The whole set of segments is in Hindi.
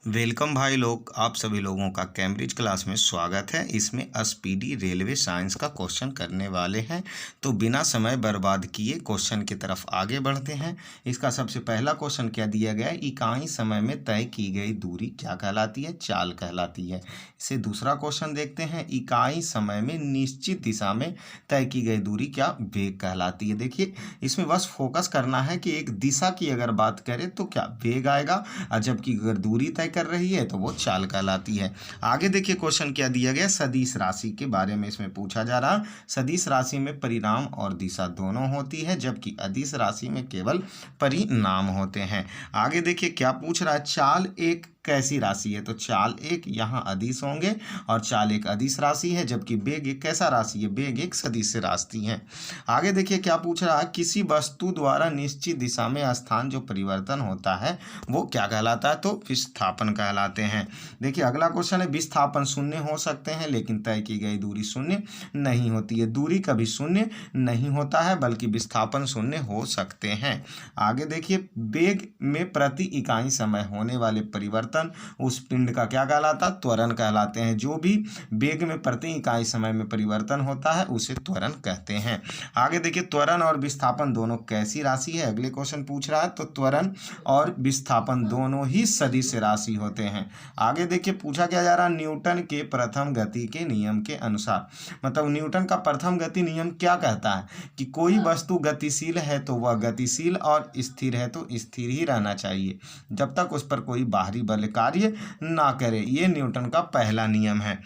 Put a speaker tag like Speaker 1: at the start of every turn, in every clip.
Speaker 1: वेलकम भाई लोग, आप सभी लोगों का कैम्ब्रिज क्लास में स्वागत है। इसमें स्पीडी रेलवे साइंस का क्वेश्चन करने वाले हैं, तो बिना समय बर्बाद किए क्वेश्चन की तरफ आगे बढ़ते हैं। इसका सबसे पहला क्वेश्चन क्या दिया गया है, इकाई समय में तय की गई दूरी क्या कहलाती है? चाल कहलाती है। इसे दूसरा क्वेश्चन देखते हैं, इकाई समय में निश्चित दिशा में तय की गई दूरी क्या? वेग कहलाती है। देखिए, इसमें बस फोकस करना है कि एक दिशा की अगर बात करें तो क्या वेग आएगा, और जबकि अगर दूरी तय कर रही है तो वो चाल कहलाती है। आगे देखिए क्वेश्चन क्या दिया गया, सदिश राशि के बारे में इसमें पूछा जा रहा। सदिश राशि में परिणाम और दिशा दोनों होती है, जबकि अदिश राशि में केवल परिणाम होते हैं। आगे देखिए क्या पूछ रहा है, चाल एक कैसी राशि है? तो चाल एक यहाँ अदिश होंगे और चाल एक अदिश राशि है, जबकि वेग एक कैसा राशि है? वेग एक सदिश राशि है। आगे देखिए क्या पूछ रहा है, किसी वस्तु द्वारा निश्चित दिशा में स्थान जो परिवर्तन होता है वो क्या कहलाता है? तो विस्थापन कहलाते हैं। देखिए अगला क्वेश्चन है, विस्थापन शून्य हो सकते हैं लेकिन तय की गई दूरी शून्य नहीं होती है। दूरी कभी शून्य नहीं होता है, बल्कि विस्थापन शून्य हो सकते हैं। आगे देखिए, वेग में प्रति इकाई समय होने वाले परिवर्तन उस पिंड का क्या कहलाता? त्वरण कहलाते हैं। जो भी वेग में प्रति इकाई समय में परिवर्तन होता है उसे त्वरण कहते हैं। आगे देखिए, त्वरण और विस्थापन दोनों कैसी राशि है? अगले क्वेश्चन पूछ रहा है, तो त्वरण और विस्थापन दोनों ही सदिश राशि होते हैं। आगे देखिए पूछा क्या जा रहा, न्यूटन के प्रथम गति के नियम के अनुसार, मतलब न्यूटन का प्रथम गति नियम क्या कहता है कि कोई वस्तु गतिशील है तो वह गतिशील और स्थिर है तो स्थिर ही रहना चाहिए जब तक उस पर कोई बाहरी बल कार्य ना करे। ये न्यूटन का पहला नियम है।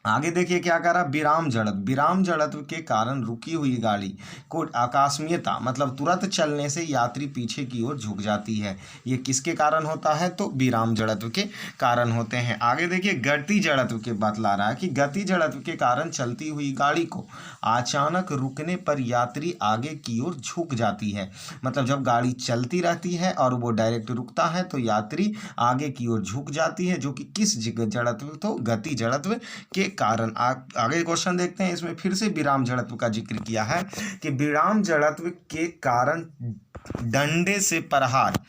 Speaker 1: आगे देखिए क्या कह रहा, विराम जड़त्व। विराम जड़त्व के कारण रुकी हुई गाड़ी को आकस्मिकता, मतलब तुरंत चलने से यात्री पीछे की ओर झुक जाती है। ये किसके कारण होता है? तो विराम जड़त्व के कारण होते हैं। आगे देखिए, गति जड़त्व के बतला रहा है कि गति जड़त्व के कारण चलती हुई गाड़ी को अचानक रुकने पर यात्री आगे की ओर झुक जाती है। मतलब जब गाड़ी चलती रहती है और वो डायरेक्ट रुकता है तो यात्री आगे की ओर झुक जाती है, जो कि किस जड़त्व? तो गति जड़त्व के कारण। आगे क्वेश्चन देखते हैं, इसमें फिर से विराम जड़त्व का जिक्र किया है कि विराम जड़त्व के कारण डंडे से प्रहार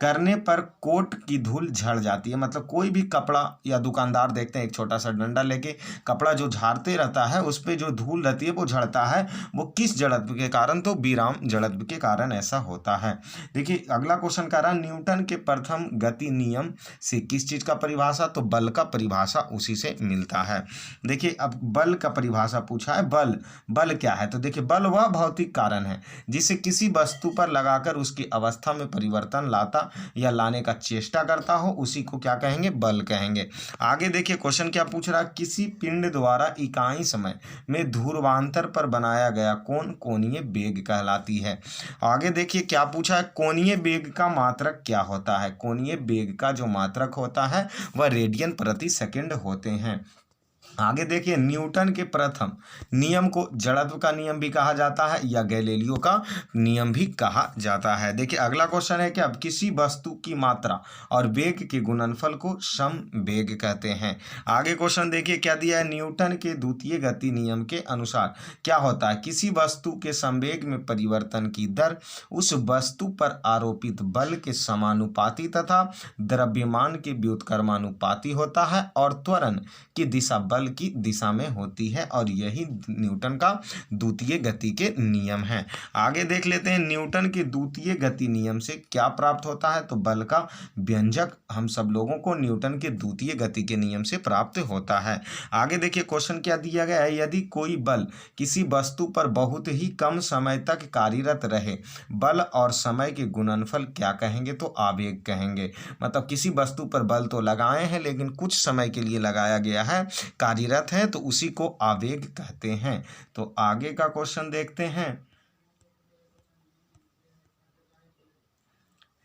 Speaker 1: करने पर कोट की धूल झड़ जाती है। मतलब कोई भी कपड़ा, या दुकानदार देखते हैं एक छोटा सा डंडा लेके कपड़ा जो झाड़ते रहता है उस पर जो धूल रहती है वो झड़ता है, वो किस जड़त्व के कारण? तो विराम जड़त्व के कारण ऐसा होता है। देखिए अगला क्वेश्चन कह रहा है, न्यूटन के प्रथम गति नियम से किस चीज का परिभाषा? तो बल का परिभाषा उसी से मिलता है। देखिए अब बल का परिभाषा पूछा है। बल क्या है? तो देखिए बल वह भौतिक कारण है जिसे किसी वस्तु पर लगाकर उसकी अवस्था में परिवर्तन लाता या लाने का चेष्टा करता हो, उसी को क्या कहेंगे? बल कहेंगे। आगे देखिए क्वेश्चन क्या पूछ रहा है, किसी पिंड द्वारा इकाई समय में ध्रुवांतर पर बनाया गया कोण कोणीय वेग कहलाती है। आगे देखिए क्या पूछा है, कोणीय वेग का मात्रक क्या होता है? कोणीय वेग का जो मात्रक होता है वह रेडियन प्रति सेकंड होते हैं। आगे देखिए, न्यूटन के प्रथम नियम को जड़त्व का नियम भी कहा जाता है या गैलीलियो का नियम भी कहा जाता है। देखिए अगला क्वेश्चन है कि अब किसी वस्तु की मात्रा और वेग के गुणनफल को समवेग कहते हैं। आगे क्वेश्चन देखिए क्या दिया है, न्यूटन के द्वितीय गति नियम के अनुसार क्या होता है? किसी वस्तु के संवेग में परिवर्तन की दर उस वस्तु पर आरोपित बल के समानुपाती तथा द्रव्यमान के व्युत्क्रमानुपाती होता है, और त्वरण की दिशा बल की दिशा में होती है, और यही न्यूटन का द्वितीय गति के नियम है। आगे देख लेते हैं, न्यूटन के द्वितीय गति नियम से क्या प्राप्त होता है? तो बल का व्यंजक हम सब लोगों को न्यूटन के द्वितीय गति के नियम से प्राप्त होता है। आगे देखिए क्वेश्चन क्या दिया गया है, यदि कोई बल किसी वस्तु पर बहुत ही कम समय तक कार्यरत रहे, बल और समय के गुणनफल क्या कहेंगे? तो आवेग कहेंगे। मतलब किसी वस्तु पर बल तो लगाए हैं लेकिन कुछ समय के लिए लगाया गया है, कार्यरत है, तो उसी को आवेग कहते हैं। तो आगे का क्वेश्चन देखते हैं,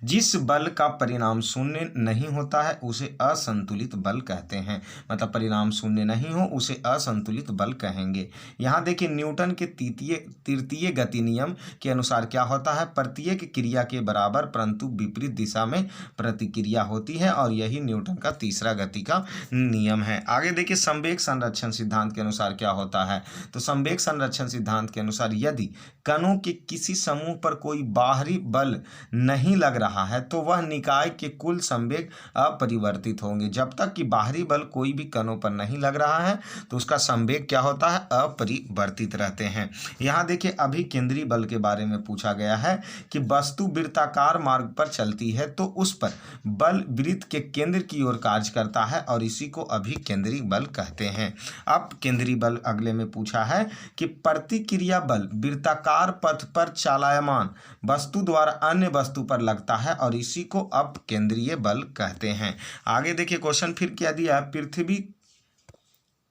Speaker 1: जिस बल का परिणाम शून्य नहीं होता है उसे असंतुलित बल कहते हैं। मतलब परिणाम शून्य नहीं हो उसे असंतुलित बल कहेंगे। यहाँ देखिए न्यूटन के तृतीय गति नियम के अनुसार क्या होता है, प्रत्येक क्रिया के बराबर परंतु विपरीत दिशा में प्रतिक्रिया होती है, और यही न्यूटन का तीसरा गति का नियम है। आगे देखिए संवेग संरक्षण सिद्धांत के अनुसार क्या होता है, तो संवेग संरक्षण सिद्धांत के अनुसार यदि कणों के किसी समूह पर कोई बाहरी बल नहीं लग रहा है तो वह निकाय के कुल संवेग अपरिवर्तित होंगे। जब तक कि बाहरी बल कोई भी कणों पर नहीं लग रहा है तो उसका संवेग क्या होता है, अपरिवर्तित रहते हैं। यहाँ देखिए अभिकेंद्री बल के बारे में पूछा गया है कि वस्तु वृत्ताकार मार्ग पर चलती है तो उस पर बल वृत्त के केंद्र की ओर कार्य करता है और इसी को अभिकेंद्री बल कहते हैं। अपकेंद्री बल अगले में पूछा है कि प्रतिक्रिया बल वृत्ताकार पथ पर चालायमान वस्तु द्वारा अन्य वस्तु पर लगता है और इसी को अपकेंद्रीय बल कहते हैं। आगे देखिए क्वेश्चन फिर क्या दिया है, पृथ्वी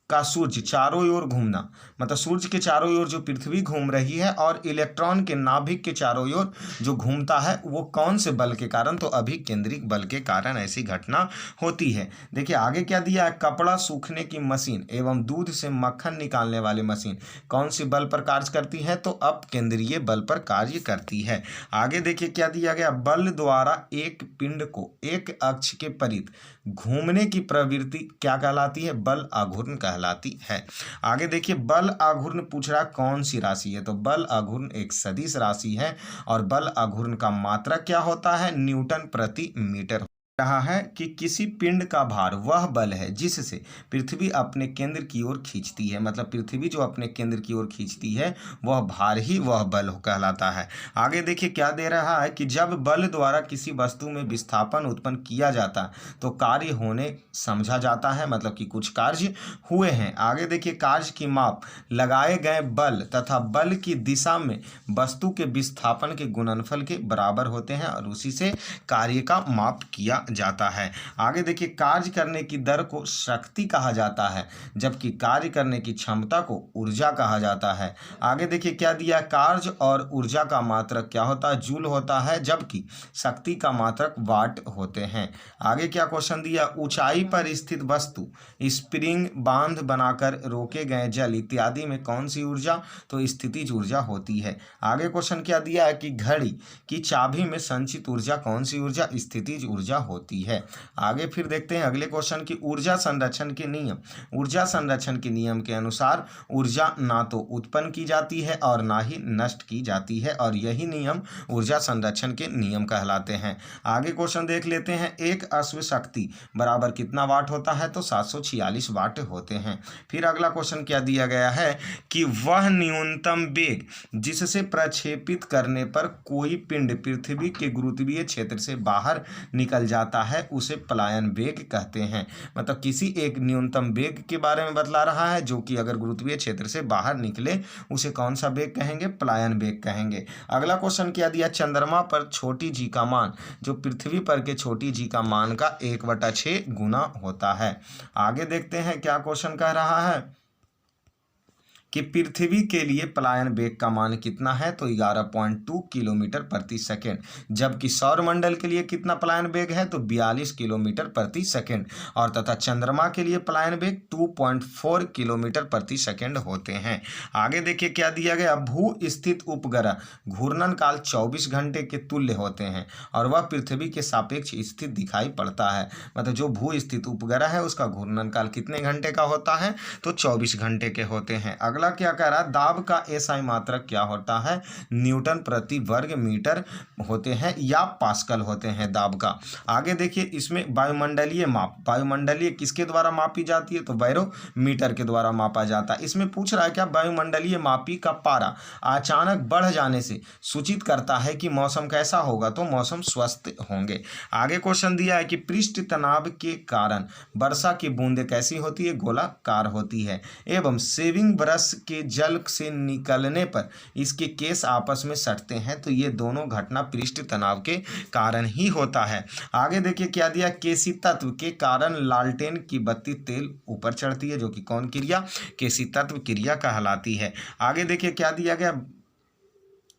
Speaker 1: का सूर्य चारों ओर घूमना, मतलब सूर्य के चारों ओर जो पृथ्वी घूम रही है और इलेक्ट्रॉन के नाभिक के चारों ओर जो घूमता है वो कौन से बल के कारण, तो अभिकेंद्रिक बल के कारण ऐसी घटना होती है। देखिए आगे क्या दिया है, कपड़ा सूखने की मशीन एवं दूध से मक्खन निकालने वाली मशीन कौन सी बल पर कार्य करती है, तो अपकेंद्रीय बल पर कार्य करती है। आगे देखिए क्या दिया गया, बल द्वारा एक पिंड को एक अक्ष के परित घूमने की प्रवृत्ति क्या कहलाती है, बल आघूर्ण कहलाती है। आगे देखिए बल आघूर्ण पूछ रहा कौन सी राशि है, तो बल आघूर्ण एक सदिश राशि है और बल आघूर्ण का मात्रक क्या होता है, न्यूटन प्रति मीटर। रहा है कि किसी पिंड का भार वह बल है जिससे पृथ्वी अपने केंद्र की ओर खींचती है, मतलब पृथ्वी जो अपने केंद्र की ओर खींचती है वह भार ही वह बल कहलाता है। आगे देखिए क्या दे रहा है कि जब बल द्वारा किसी वस्तु में विस्थापन उत्पन्न किया जाता तो कार्य होने समझा जाता है, मतलब कि कुछ कार्य हुए हैं। आगे देखिए कार्य की माप लगाए गए बल तथा बल की दिशा में वस्तु के विस्थापन के गुणनफल के बराबर होते हैं और उसी से कार्य का माप किया जाता है। आगे देखिए कार्य करने की दर को शक्ति कहा जाता है जबकि कार्य करने की क्षमता को ऊर्जा कहा जाता है। आगे देखिए क्या दिया, कार्य और ऊर्जा का मात्रक क्या होता है, जूल होता है, जबकि शक्ति का मात्रक वाट होते हैं। आगे क्या क्वेश्चन दिया, ऊंचाई पर स्थित वस्तु स्प्रिंग बांध बनाकर रोके गए जल इत्यादि में कौन सी ऊर्जा, तो स्थितिज ऊर्जा होती है। आगे क्वेश्चन क्या दिया है कि घड़ी की चाबी में संचित ऊर्जा कौन सी ऊर्जा, स्थितिज ऊर्जा होती है। आगे फिर देखते हैं अगले क्वेश्चन की ऊर्जा संरक्षण के नियम। ऊर्जा संरक्षण के नियम के अनुसार ऊर्जा ना तो उत्पन्न की जाती है और ना ही नष्ट की जाती है और यही नियम ऊर्जा संरक्षण के नियम कहलाते हैं। आगे क्वेश्चन देख लेते हैं, एक अश्व शक्ति बराबर कितना वाट होता है, तो 746 वाट होते हैं। फिर अगला क्वेश्चन क्या दिया गया है कि वह न्यूनतम वेग जिससे प्रक्षेपित करने पर कोई पिंड पृथ्वी के गुरुत्वीय क्षेत्र से बाहर निकल जाता है उसे पलायन वेग कहते हैं। मतलब किसी एक न्यूनतम वेग के बारे में बतला रहा है जो कि अगर गुरुत्वीय क्षेत्र से बाहर निकले उसे कौन सा वेग कहेंगे, पलायन वेग कहेंगे। अगला क्वेश्चन क्या दिया, चंद्रमा पर छोटी जी का मान जो पृथ्वी पर के छोटी जी का मान का 1/6 गुना होता है। आगे देखते हैं क्या क्वेश्चन कह रहा है कि पृथ्वी के लिए पलायन वेग का मान कितना है, तो 11.2 किलोमीटर प्रति सेकेंड, जबकि सौर मंडल के लिए कितना पलायन वेग है, तो 42 किलोमीटर प्रति सेकेंड और तथा चंद्रमा के लिए पलायन वेग 2.4 किलोमीटर प्रति सेकेंड होते हैं। आगे देखिए क्या दिया गया, भू स्थित उपग्रह घूर्णन काल 24 घंटे के तुल्य होते हैं और वह पृथ्वी के सापेक्ष स्थित दिखाई पड़ता है। मतलब जो भू स्थित उपग्रह है उसका घूर्णन काल कितने घंटे का होता है, तो 24 घंटे के होते हैं। अगला क्या कह रहा है, दाब का एसआई मात्रक क्या होता है, न्यूटन प्रति वर्ग मीटर होते हैं या पास्कल होते हैं दाब का। आगे देखिए इसमें वायुमंडलीय माप, वायुमंडलीय किसके द्वारा मापी जाती है, तो बैरोमीटर के द्वारा मापा जाता है। इसमें पूछ रहा है क्या, वायुमंडलीय मापी का पारा अचानक बढ़ जाने से सूचित करता है कि मौसम कैसा होगा, तो मौसम स्वस्थ होंगे। आगे क्वेश्चन दिया है कि पृष्ठ तनाव के कारण वर्षा की बूंदें कैसी होती है, गोलाकार होती है एवं सेविंग ब्रश के जल से निकलने पर इसके केस आपस में सटते हैं, तो ये दोनों घटना पृष्ठ तनाव के कारण ही होता है। आगे देखिए क्या दिया, केसी तत्व के कारण लालटेन की बत्ती तेल ऊपर चढ़ती है जो कि कौन क्रिया, केसी तत्व क्रिया कहलाती है। आगे देखिए क्या दिया गया,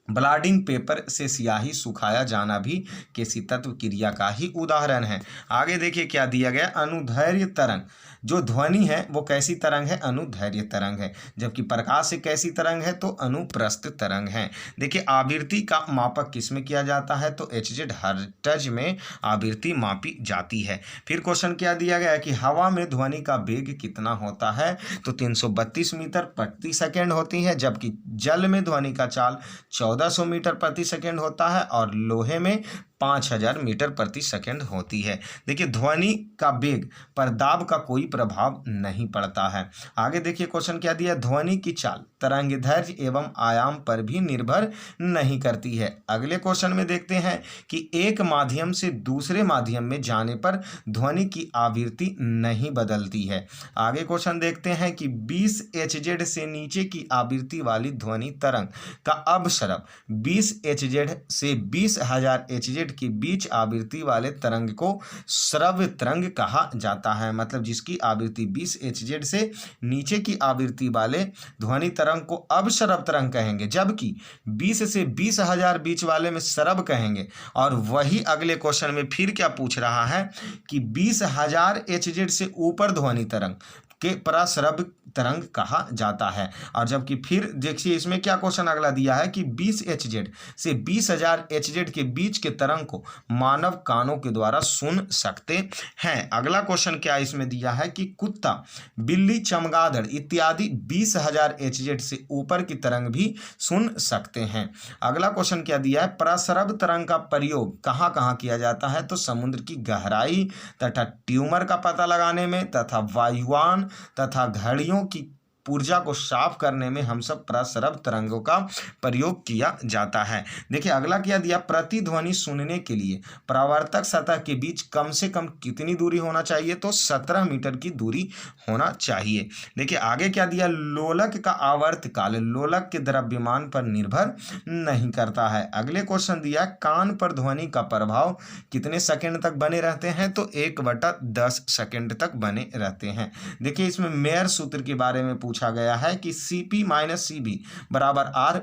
Speaker 1: ब्लॉटिंग पेपर से स्याही सुखाया जाना भी किसी तत्व क्रिया का ही उदाहरण है। आगे देखिए क्या दिया गया, अनुदैर्घ्य तरंग। जो ध्वनि है वो कैसी तरंग है, अनुदैर्घ्य तरंग है, जबकि प्रकाश एक कैसी तरंग है, तो अनुप्रस्थ तरंग है। देखिए आवृत्ति का मापक किस में किया जाता है, तो HZ हर्ट्ज में आवृत्ति मापी जाती है। फिर क्वेश्चन क्या दिया गया है कि हवा में ध्वनि का वेग कितना होता है, तो 332 मीटर प्रति सेकेंड होती है, जबकि जल में ध्वनि का चाल 1400 मीटर प्रति सेकेंड होता है और लोहे में 5000 मीटर प्रति सेकेंड होती है। देखिए ध्वनि का वेग पर दाब का कोई प्रभाव नहीं पड़ता है। आगे देखिए क्वेश्चन क्या दिया, ध्वनि की चाल तरंगदैर्घ्य एवं आयाम पर भी निर्भर नहीं करती है। अगले क्वेश्चन में देखते हैं कि एक माध्यम से दूसरे माध्यम में जाने पर ध्वनि की आवृत्ति नहीं बदलती है। आगे क्वेश्चन देखते हैं कि 20 HZ से नीचे की आवृत्ति वाली ध्वनि तरंग का अपसरब 20 HZ से 20,000 HZ के बीच आवृत्ति वाले तरंग को श्रव्य तरंग कहा जाता है। मतलब जिसकी आवृत्ति 20 HZ से नीचे की आवृत्ति वाले ध्वनि तरंग को अपसरब तरंग कहेंगे, जबकि 20 से 20,000 बीच वाले में श्रव्य कहेंगे। और वही अगले क्वेश्चन में फिर क्या पूछ रहा है कि 20,000 HZ से ऊपर ध्वनि तरंग के पराश्रव्य तरंग कहा जाता है। और जबकि फिर देखिए इसमें क्या क्वेश्चन अगला दिया है कि 20 HZ से 20,000 HZ के बीच के तरंग को मानव कानों के द्वारा सुन सकते हैं। अगला क्वेश्चन क्या इसमें दिया है कि कुत्ता, बिल्ली, चमगादड़ इत्यादि 20,000 HZ से ऊपर की तरंग भी सुन सकते हैं। अगला क्वेश्चन क्या दिया है, पराश्रव्य तरंग का प्रयोग कहाँ कहाँ किया जाता है, तो समुद्र की गहराई तथा ट्यूमर का पता लगाने में तथा वायुयान तथा घड़ियों की ऊर्जा को साफ करने में हम सब पराश्रव्य तरंगों का प्रयोग किया जाता है। देखिए अगला क्या दिया, प्रतिध्वनि सुनने के लिए परावर्तक सतह के बीच कम से कम कितनी दूरी होना चाहिए, तो 17 मीटर की दूरी होना चाहिए। देखिए आगे क्या दिया, लोलक का आवर्तकाल लोलक के द्रव्यमान पर निर्भर नहीं करता है। अगले क्वेश्चन दिया, कान पर ध्वनि का प्रभाव कितने सेकंड तक बने रहते हैं, तो 1/10 सेकंड तक बने रहते हैं। देखिए इसमें मेयर सूत्र के बारे में पूछा गया है कि CP - CB = R